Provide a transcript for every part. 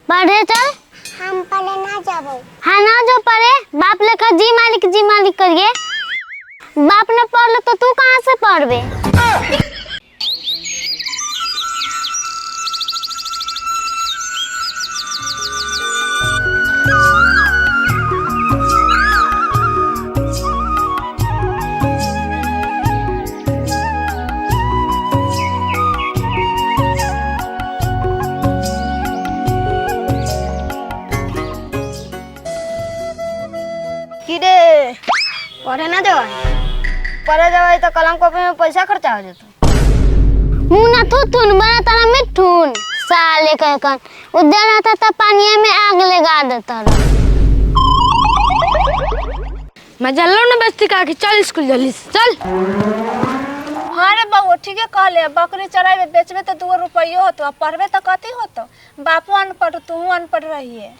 पढ़े चल। हम पढ़े ना जाबो। हाँ ना जो पढ़े, बाप लेखा जी मालिक करिए। बाप ने पढ़ लो तो तू कहाँ से पढ़बे। किरे पढ़े ना जाओ, पढ़े जाओ तो कलम कॉपी में पैसा खर्चा हो जाता। मुँह ना थूथुन बना तारा मिठुन साले कहकन उधर रहता तो पानी में आग लगा देता रहा। मैं जल्लो ना बस्ती का कि चल स्कूल जल्दी चल। हाँ रे बाबू ठीक है कहले, बकरी चरावे बेचबे तो 2 रुपया होतो, पढ़बे तो कथी होतो। बापू अनपढ़ तू अनपढ़ रही है।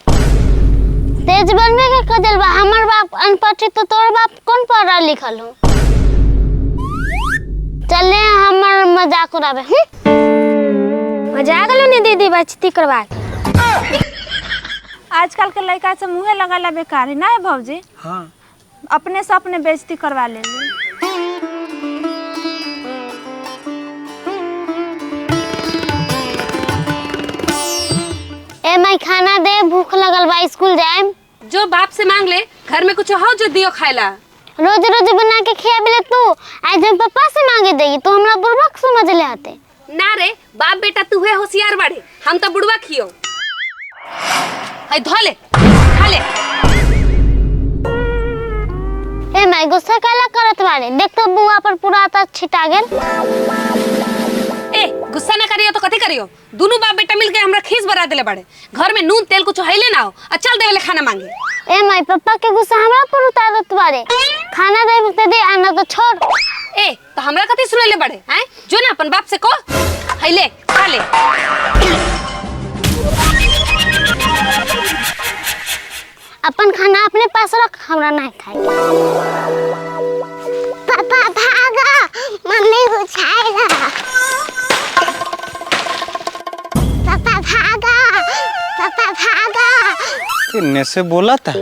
तेज बनवे के कजल बा, हमर बाप अनपढ़ तो तोर बाप कौन पढ़ा लिखल हो। चले हमर मजाक उड़ावे। मजाक लो नहीं दीदी बचती करवा के। आजकल के लड़का से मुँहे लगाला बेकार है ना है भौजी। हाँ अपने से अपने बेइज्जती करवा ले। ए मैं खाना दे, भूख लगल बा, स्कूल जाए। जो बाप से मांग ले, घर में कुछ हो जो दियो खाएला। रोज रोज बना के खियाबे ले तू, आज हम पापा से मांगे देगी तो हमरा बुड़बक समझ ले आते। ना रे बाप बेटा तू है होशियार बाड़े, हम तो बुड़वा खियो। हाय धो ले खा ले। ए मैं गुस्सा काला करत बाड़े, देख तो बुआ पर पूरा ता छिटा गेल। ए गुस्सा ना करियो तो कथी करियो, दोनों बाप बेटा मिलके हमरा खीस बरा देले बाड़े। घर में नून तेल कुछ हैले ना हो, चल देवेले खाना मांगे। ए माई पापा के गुस्सा हमरा पर उतारत बाड़े, खाना दे ते दे आना तो छोड़। ए तो हमरा कथी सुनेले बाड़े हैं, जो ना अपन बाप से को हैले खा ले। अपन खाना अपने पास रख, हमरा नहीं खाए। पापा भागा, मम्मी बुझाएगा। पापा भागा, पापा भागा। किन्ने से बोला था?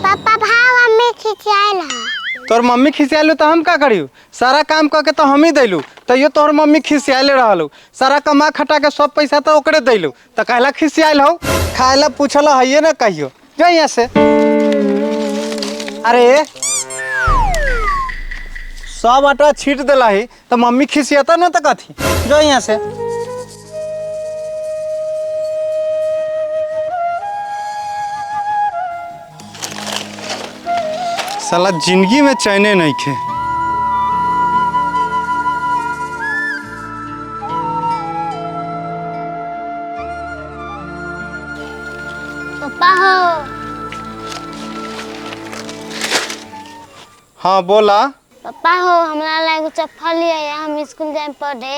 पापा भाग, मम्मी खिंचाएला। तोर मम्मी खिसियालू तो हम का करियो? सारा काम करके तो हम ही दैलू, तो ये तोहर मम्मी खिसियाले रहलू। सारा कमा खटा के सब पैसा तो ओकरे दैलू, तो कहला खिसियाल हो? खाएला पूछल है ना कहियो, जो यहाँ से। अरे सब आटा छीट दिला ही तो मम्मी खिसियाता ना तो कथी, जो यहाँ से। साला जिंदगी में चैने नहीं खे। पापा हो। हाँ बोला। पापा हो हमरा लायक चप्पल लिया, हम स्कूल जाए पढ़े।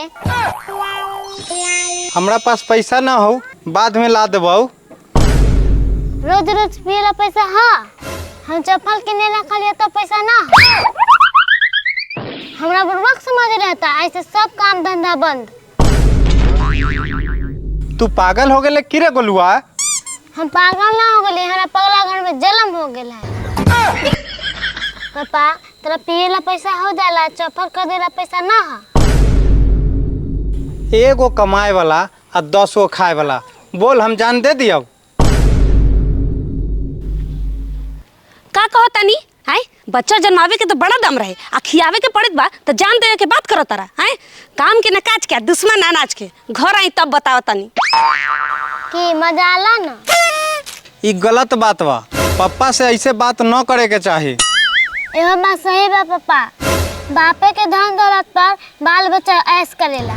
हमरा पास पैसा ना हो, बाद में ला देबो। रोज रोज पियला पैसा हाँ, हम चप्पल किने ला खाली तो पैसा ना। हमरा बुड़बक समझ रहता, ऐसे सब काम धंधा बंद। तू पागल हो गए किरे गोलुआ? हम पागल ना हो गए, हमारा पगला घर में जन्म हो गया है। पापा तेरा पियला पैसा हो जाला, चप्पल खरीदेला पैसा ना है। एगो कमाए वाला और 10 गो खाए वाला, बोल हम जान दे दियो। का कहो तनी हैं, बच्चा जन्मावे के तो बड़ा दम रहे, आ खियावे के पड़त बा तो जान देवे के बात करो तारा हैं। काम के न काज के, दुश्मन ना नाच के, घर आई तब बताओ तनी। कि मजा आला ना? ये गलत बात बा, पापा से ऐसे बात न करे के चाहिए। यह बात सही बा पापा, बापे के धन दौलत पर बाल बच्चा ऐश करेला।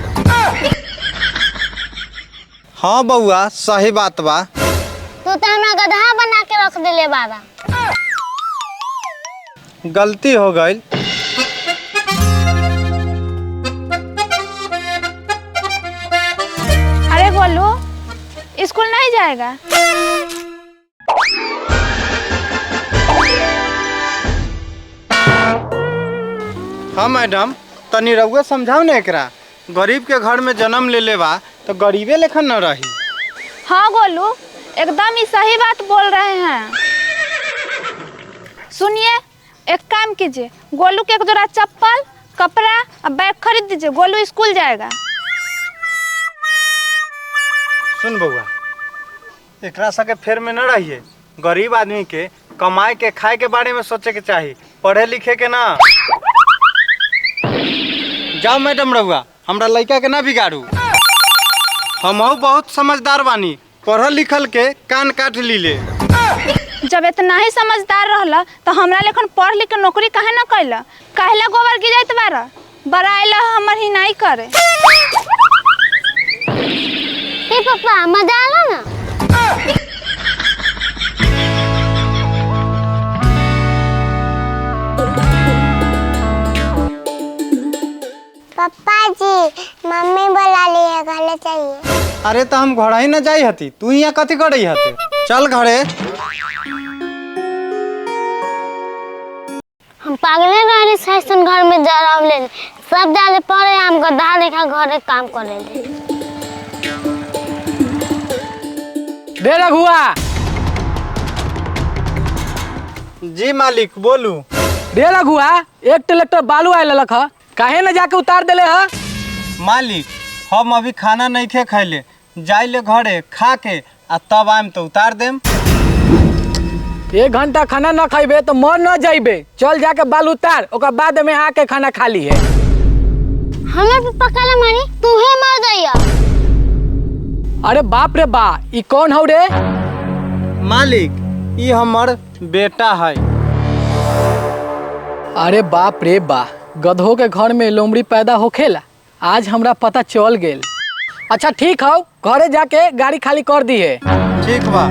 हाँ बउआ सही बात बा। तू तो हमरा गधा बना के रख देले बाबा। गलती हो गई। अरे बोलो स्कूल नहीं जाएगा? हाँ मैडम, तनी रउआ समझाओ ना एकरा, गरीब के घर में जन्म ले लेवा तो गरीबे लेखन न रही। हाँ गोलू, एकदम ही सही बात बोल रहे हैं। सुनिए, एक काम कीजिए, गोलू के एक जोड़ा चप्पल, कपड़ा और बैग खरीद दीजिए, गोलू स्कूल जाएगा। सुन बउआ, एकरा सके फेर में न रहिए। गरीब आदमी के कमाए के खाए के बारे में सोचे के चाहिए, पढ़े लिखे के ना। जाओ मैडम रहुआ, हमरा लड़का के ना बिगाड़ू। हमहू बहुत समझदार बानी, पढ़ल लिखल के कान काट लीले। जब इतना ही समझदार रहला तो हमरा लेखन पढ़ लिख के नौकरी काहे ना कैला? काहेला गोबर गिराइत बारा? बराइला हमर ही नहीं करे। ए पापा, मजा आला ना? पापा जी, मम्मी बुला ली है, घर चाहिए। अरे तो हम घर ही न जाई हती, तू यहाँ कथी कर हती? चल घरे। हम पागले रहने सैसन घर में जा रहा ले सब डाले पड़े हम गधा लेखा घरे काम करे ले। रे रघुआ। जी मालिक, बोलू। रे रघुआ, एक ट्रैक्टर बालू आए ललक ह, काहे न जाके उतार देले ह? मालिक, हम अभी खाना नहीं खे खैले, जाइले घरे खा के आ तब आएम तो उतार देम। 1 घंटा खाना न खइबे तो मन न जाइबे। चल जाके बालू उतार, ओकर बाद में आके खाना खा ली है। हमें पे पकाला मारी, तू ही मर जाइया। अरे बाप रे बा, ई कौन हौ रे? मालिक, ई हमर बेटा है। अरे बाप रे बा, गधों के घर में लोमड़ी पैदा होखेला। आज हमरा पता चल गेल। अच्छा ठीक हौ, घरे जाके गाड़ी खाली कर दी है। ठीक बा।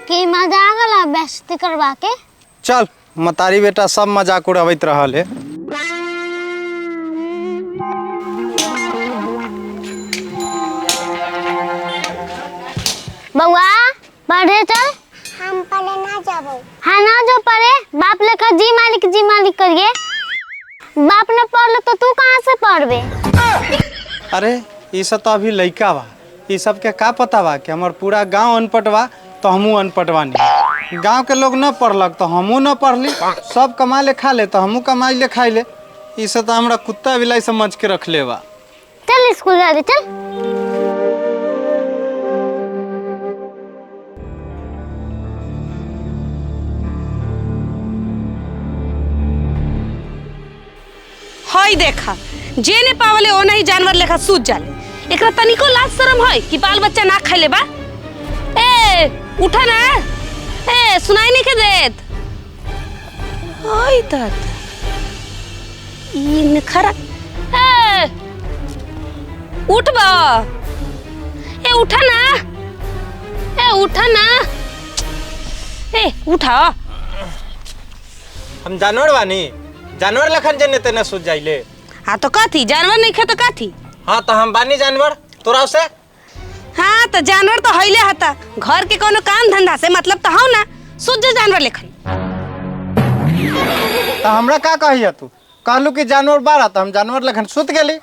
कि मजा आ गला बेइज्जती करवा के? चल, मतारी बेटा सब मजाक उड़ावत रहल है। बउआ, पढ़े चल। हम पढ़े ना जाबो। हाँ ना जो पढ़े, बाप लेखा जी मालिक करिए। बाप ने पढ़ ले तो तू कहाँ से पढ़बे? अरे ये सब तो अभी लइका बा, ये सब के का पता बा कि हमार पूरा गांव अनपढ़ बा तो हमू अनपढ़ बानी। गांव के लोग न पढ़लक तो हमू न पढ़ली, सब कमा ले खा ले तो हमू कमाई ले खाई ले। ये सब तो हमरा कुत्ता बिलाई समझ के रख ले बा। चल स्कूल जा रही, चल। हई देखा, जेने पावले ओना ही जानवर लेखा सूझ जाले। एकरा तनिको लाज शरम है कि बाल बच्चा ना खाइले बा? ए उठा ना, ए सुनाई नहीं के देत? हई तात ई नखरा। ए उठ बा, ए उठा ना, ए उठा ना, ए उठा। हम जानवर बानी, जानवर लखन जने तेने सूझ जाइले। हाँ तो काथी जानवर नहीं खे तो काथी? हाँ तो हम बानी जानवर तोरा से। हाँ तो जानवर तो हईले हता, घर के कोनो काम धंधा से मतलब तो हौ ना, सूझ जा जानवर लेखन। तो हमरा का कहिया तू? कहलू कि जानवर बारा तो हम जानवर लखन सुत गेली।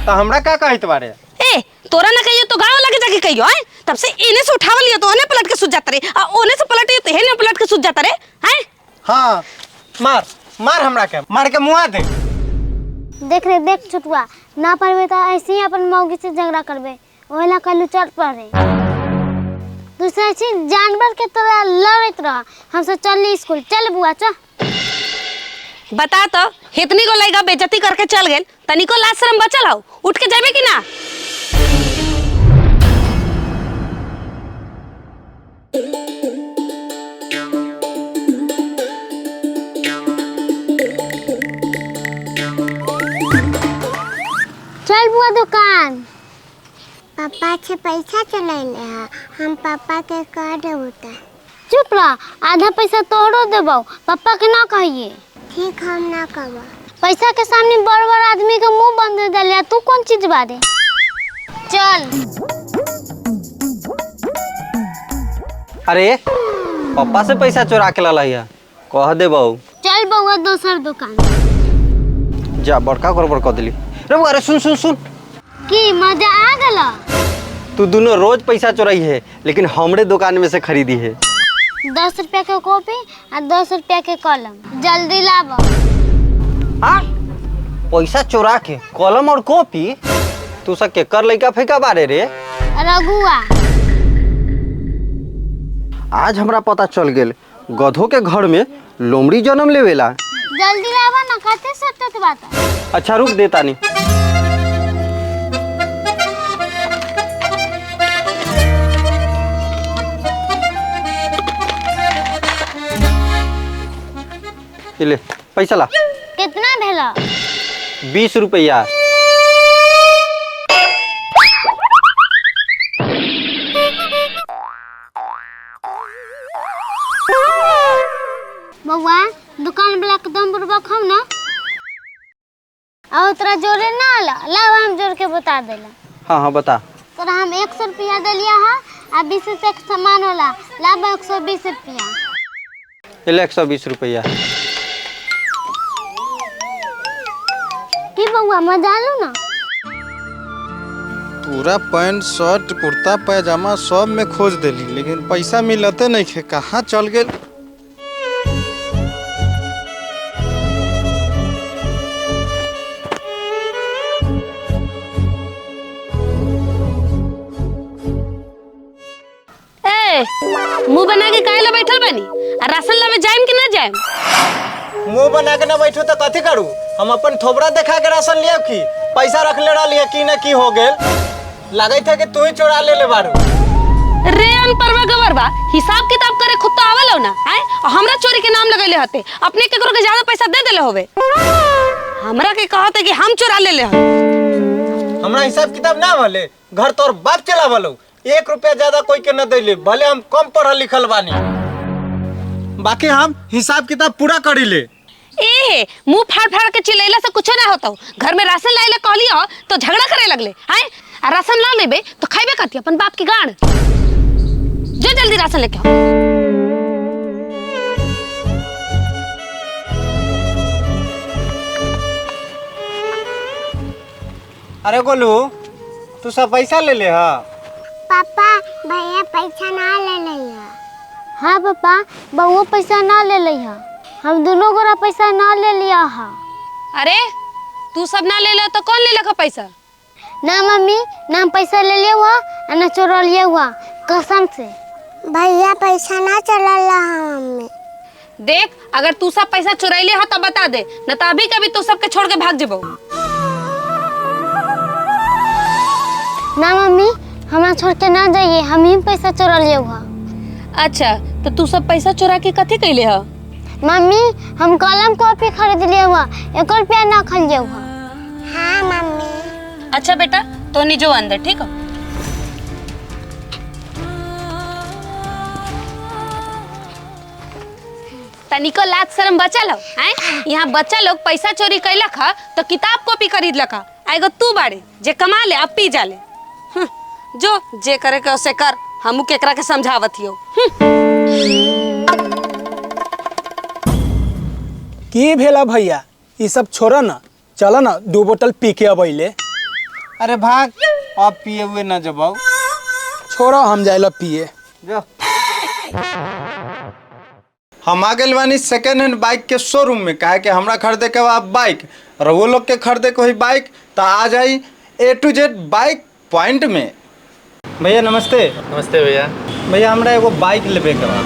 तो हमरा का कहित बारे? ए तोरा ना कहियो तो गाँव लगे जाके कहियो है, तब से इने से उठावल लियो तो ओने पलट के सूझ जाता रे, आ ओने से पलटियो तो हेने पलट के सूझ जाता रे, हैं? हाँ मार मार, हमरा के मार के मुआ दे। देख रे देख छुटुआ, ना पढ़बे तो ऐसे ही अपन मौगी से झगड़ा करबे। ओला कहलू चल पढ़े। दूसरा चीज जानवर के तरह लड़त रह। हम सब चल स्कूल, चल बुआ चल। बता तो, इतनी को लइका बेइज्जती करके चल गेल, तनिको लाज शरम बचल हौ? उठ के जाबे कि ना? चल बुआ दुकान। पापा से पैसा चलाइले है, हम पापा के कह देबो। चुप रह, आधा पैसा तोहरो देबो, पापा के ना कहिए। ठीक, हम ना कहबो। पैसा के सामने बड़ बड़ आदमी के मुंह बंद दे, तू कौन चीज बारे? चल। अरे पापा से पैसा चोरा के ला है, कह दे बहू। चल बउआ दोसर दुकान। जा बड़का गड़बड़ कर दिली। अरे सुन सुन सुन, की मजा आ गला? तू दोनों रोज पैसा चोराई है, लेकिन हमरे दुकान में से खरीदी है। 10 रुपया के कॉपी और 10 रुपया के कलम, जल्दी लावा। हाँ पैसा चोरा के कलम और कॉपी? तू सब के कर लइका फेंका बारे रे। रघुआ आज हमरा पता चल गेल गधों के घर में लोमड़ी जन्म लेवेला। जल्दी लावा ना, कते सटत बात। अच्छा रुक देता नहीं। ले पैसा ला। कितना भेला? 20 रुपया। बउआ दुकान वाला के दम बुरबा खाओ ना। और तोरा जोरे ना आला, लावा हम जोड़ के बता देला। हाँ हाँ बता। तोरा हम 100 रुपया दलिया हा, आ 20 रुपया के सामान होला, लावा 120 रुपया। ले 120 रुपया। की बउआ मजा लो ना। पूरा पैंट शर्ट कुर्ता पैजामा सब में खोज देली, लेकिन पैसा मिलते नहीं खे। कहाँ चल गए? मुंह बना के काहे ला बैठल बानी? आ राशन ला में जाइम कि ना जाइम? मुंह बना के ना बैठू तो कथी करू? हम अपन थोबड़ा देखा के राशन लिया की पैसा रख ले रहा की ना की हो गेल? लगे थे कि तू ही चोरा ले बारू। रे अनपरवा गवरबा, हिसाब किताब करे खुद तो आवल हो ना, हैं? और हमरा चोरी के नाम लगैले हते, अपने केकरो के ज्यादा पैसा दे देले होवे। हमरा के कहते कि हम चोरा ले हन। हमरा हिसाब किताब ना भले, घर तोर बाप चलावलो। 1 रुपया ज्यादा कोई के न देले, भले हम कम पढ़ल लिखल बानी, बाकी हम हिसाब किताब पूरा करी ले। ए मुंह फाड़ फाड़ के चिल्लैला से कुछ ना होता। घर में राशन लाइले कहली हो तो झगड़ा करे लगले, हैं? आ राशन ला लेबे तो खाइबे कथी अपन बाप की गाड़। जो जल्दी राशन लेके आओ। अरे गोलू, तू सब पैसा ले ले हा? पापा भैया पैसा ना ले लिया। हाँ पापा, बउआ पैसा ना ले लिया। हम दोनों गोरा पैसा ना ले लिया हा। अरे तू सब ना ले ले तो कौन ले लेगा पैसा? ना मम्मी, ना हम पैसा ले लिया हुआ ना चोरा लिया हुआ, कसम से। भैया पैसा ना चला ला मम्मी। देख अगर तू सब पैसा चुराइले हो तो बता दे, न तो अभी कभी तू सबके छोड़ के भाग जेबो। ना मम्मी, हमरा छोड़ के ना जाइए, हम ही पैसा चोरा लिया हुआ। अच्छा तो तू सब पैसा चुरा के कथी कैले हो? मम्मी हम कलम कॉपी खरीद लिया हुआ, 1 रुपया ना खा लिया हुआ। हाँ मम्मी। अच्छा बेटा तो नहीं जो अंदर, ठीक है? तनिको लाज शर्म बचा लो, हैं? यहाँ बच्चा लोग पैसा चोरी कैलक ह तो किताब कॉपी खरीद लक। आएगो तू बाड़े जे कमा ले अब पी जा ले। जो जे करे के उसे कर, हमू केकरा के समझावत हियो। की भेला भैया, ये सब छोड़ा ना, चलो ना 2 बोतल पी के अबैले। अरे भाग, अब पिए हुए ना जबाऊ। छोड़ो हम जाइला पिए। जो हम आ गए बानी सेकेंड हैंड बाइक के शोरूम में, कहा कि हमरा खरीदे के बाद बाइक और वो लोग के खरीदे के हुई बाइक, तो आ जाई A to Z bike point में। भैया नमस्ते। नमस्ते भैया। भैया हमरा एगो बाइक लेबे के बा।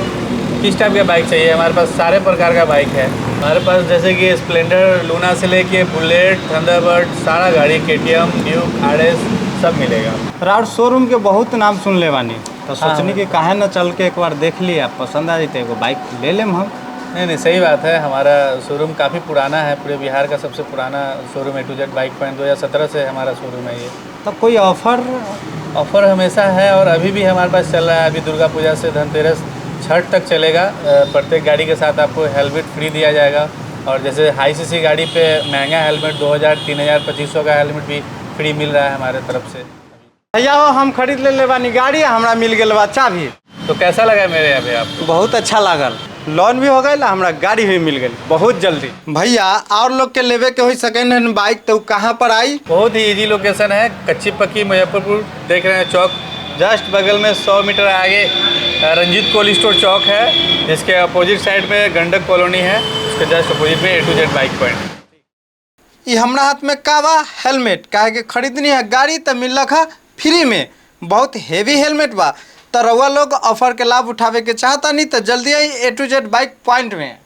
किस टाइप का बाइक चाहिए? हमारे पास सारे प्रकार का बाइक है हमारे पास, जैसे कि स्प्लेंडर, लूना से लेके बुलेट, थंडरबर्ड, सारा गाड़ी, KTM, ड्यूक, RS सब मिलेगा। राउर शोरूम के बहुत नाम सुन ले बानी, तो सोचनी कि काहे न चल के एक बार देख लिया, पसंद आ जाते एगो बाइक ले लेम हम। नहीं सही बात है, हमारा शोरूम काफ़ी पुराना है, पूरे बिहार का सबसे पुराना showroom A to Z bike point 2017 से हमारा शोरूम है ये। तो कोई ऑफर हमेशा है और अभी भी हमारे पास चल रहा है। अभी दुर्गा पूजा से धनतेरस, छठ तक चलेगा। प्रत्येक गाड़ी के साथ आपको हेलमेट फ्री दिया जाएगा, और जैसे हाई सीसी गाड़ी पे महंगा हेलमेट 2000, 3000, 2500 का हेलमेट भी फ्री मिल रहा है हमारे तरफ से। भैया हम खरीद ले बानी गाड़ी, हमरा मिल गया बा चाभी। तो कैसा लगा मेरे यहाँ पे आपको? बहुत अच्छा लागल। लोन भी हो गई, हमरा गाड़ी भी मिल गई बहुत जल्दी। भैया और लोग के लेवे के हुई सेकेंड हैंड बाइक तो कहाँ पर आई? बहुत ही इजी लोकेशन है, कच्ची पक्की मुजफ्फरपुर देख रहे हैं चौक, जस्ट बगल में 100 मीटर आगे रंजीत कोल्ड स्टोर चौक है, जिसके अपोजिट साइड में गंडक कॉलोनी है, उसके जस्ट अपोजिट में A to Z bike point. ये हमरा हाथ में का बा? हेलमेट। काहे के खरीदनी है गाड़ी तो मिलक है फ्री में, बहुत हेवी हेलमेट बा। तो रउआ लोग ऑफर के लाभ उठावे के चाहता नहीं तो जल्दी आई A to Z bike point में।